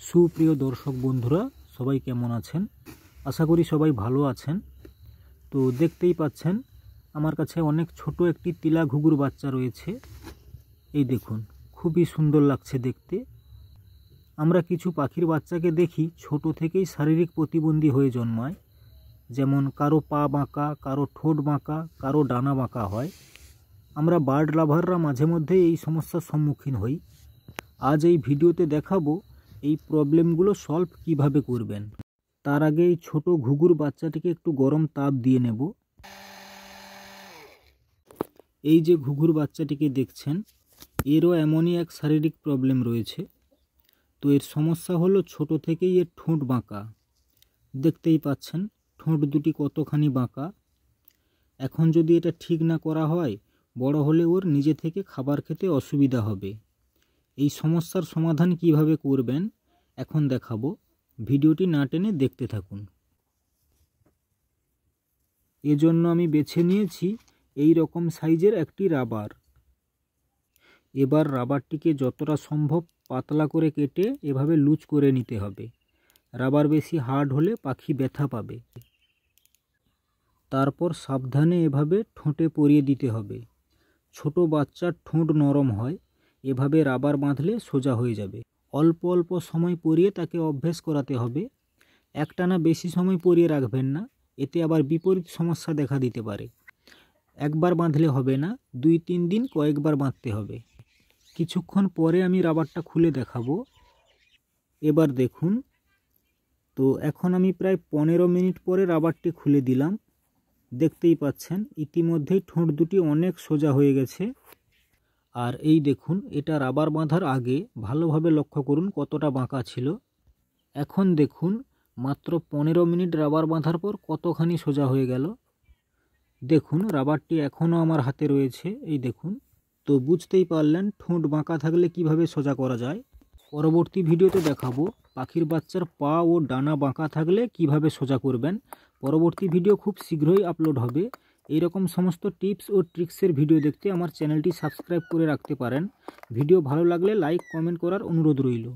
সুপ্রিয় দর্শক বন্ধুরা, সবাই কেমন আছেন? আশা করি সবাই ভালো আছেন। তো দেখতেই পাচ্ছেন আমার কাছে অনেক ছোট একটি তিলা ঘুঘুর বাচ্চা রয়েছে। এই দেখুন, খুবই সুন্দর লাগছে দেখতে। আমরা কিছু পাখির বাচ্চাকে দেখি ছোট থেকেই শারীরিক প্রতিবন্ধী হয়ে জন্মায়, যেমন কারো পা বাঁকা, কারো ঠোঁট বাঁকা, কারো ডানা বাঁকা হয়। আমরা বার্ড লাভাররা মাঝে মধ্যে এই সমস্যার সম্মুখীন হই। আজ এই ভিডিওতে দেখাবো এই প্রবলেমগুলো সলভ কিভাবে করবেন। তার আগে এই ছোট ঘুঘুর বাচ্চাটিকে একটু গরম তাপ দিয়ে নেব। এই যে ঘুঘুর বাচ্চাটিকে দেখছেন, এরও এমনই এক শারীরিক প্রবলেম রয়েছে। তো এর সমস্যা হলো ছোট থেকেই এর ঠোঁট বাঁকা। দেখতেই পাচ্ছেন ঠোঁট দুটি কতখানি বাঁকা। এখন যদি এটা ঠিক না করা হয়, বড় হলে ওর নিজে থেকে খাবার খেতে অসুবিধা হবে। এই সমস্যার সমাধান কিভাবে করবেন এখন দেখাবো। ভিডিওটি না টেনে দেখতে থাকুন। এজন্য আমি বেছে নিয়েছি এই রকম সাইজের একটি রাবার। এবার রাবারটিকে যতটা সম্ভব পাতলা করে কেটে এভাবে লুজ করে নিতে হবে। রাবার বেশি হার্ড হলে পাখি ব্যথা পাবে। তারপর সাবধানে এভাবে ঠোঁটে পরিয়ে দিতে হবে। ছোট বাচ্চার ঠোঁট নরম হয়, এভাবে রাবার বাঁধলে সোজা হয়ে যাবে। অল্প অল্প সময় পরিয়ে তাকে অভ্যেস করাতে হবে। একটানা বেশি সময় পরিয়ে রাখবেন না, এতে আবার বিপরীত সমস্যা দেখা দিতে পারে। একবার বাঁধলে হবে না, 2-3 দিন কয়েকবার বাঁধতে হবে। কিছুক্ষণ পরে আমি রাবারটা খুলে দেখাবো। এবার দেখুন, তো এখন আমি প্রায় 15 মিনিট পরে রাবারটি খুলে দিলাম। দেখতেই পাচ্ছেন ইতিমধ্যেই ঠোঁট দুটি অনেক সোজা হয়ে গেছে। আর এই দেখুন, এটা রাবার বাঁধার আগে। ভালোভাবে লক্ষ্য করুন কতটা বাঁকা ছিল। এখন দেখুন মাত্র 15 মিনিট রাবার বাঁধার পর কতখানি সোজা হয়ে গেল। দেখুন রাবারটি এখনও আমার হাতে রয়েছে, এই দেখুন। তো বুঝতেই পারলেন ঠোঁট বাঁকা থাকলে কিভাবে সোজা করা যায়। পরবর্তী ভিডিওতে দেখাবো পাখির বাচ্চার পা ও ডানা বাঁকা থাকলে কিভাবে সোজা করবেন। পরবর্তী ভিডিও খুব শীঘ্রই আপলোড হবে। এইরকম সমস্ত টিপস ও ট্রিক্সের ভিডিও দেখতে আমার চ্যানেলটি সাবস্ক্রাইব করে রাখতে পারেন। ভিডিও ভালো লাগলে লাইক কমেন্ট করার অনুরোধ রইল।